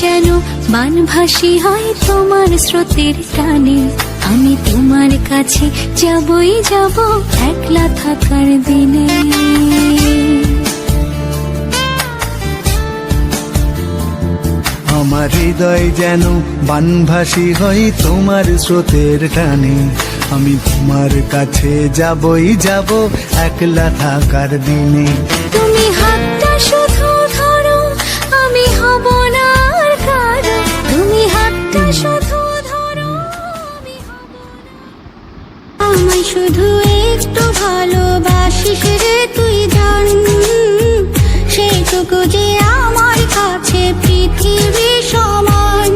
যেন বানভাসী হয় তোমার স্রোতের টানে। আমি তোমার কাছে যাবই যাব একলা থাকার দিনে। আমার হৃদয় যেন বানভাসী হয় তোমার স্রোতের টানে। আমি তোমার কাছে যাবই যাব একলা থাকার দিনে। তুমি হাতটা শুধু ধরো, আমি হব না আর কারো। তুমি হাতটা শুধু ধরো, আমি হব না। আমায় শুধু একটু ভালোবাসিস রে তুই জান, সেইটুকু যে আমার কাছে পৃথিবী সমান।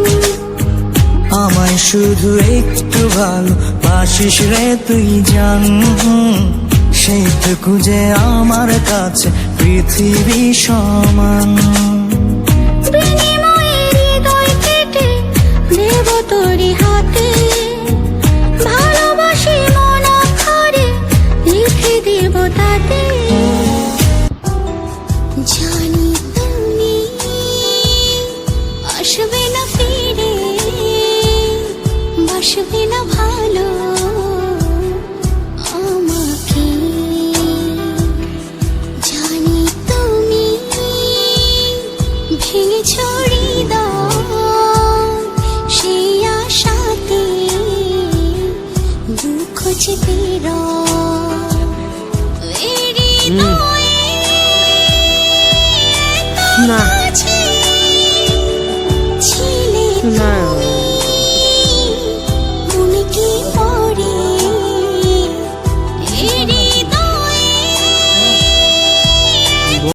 আমায় শুধু একটু ভালোবাসিস রে তুই জান, সেইটুকু যে আমার কাছে পৃথিবী সমান। বিনিময়ে হৃদয় কেটে দেব তোরি হাতে, ভালোবাসি মন অক্ষরে লিখে দেব তাতে। জানি তুমি আসবে না ফিরে, বাসবে না ভালো আমাকে। জানি তুমি ভেঙেছ হৃদয়, সেই আশাতে দুঃখ চেপে রয়। না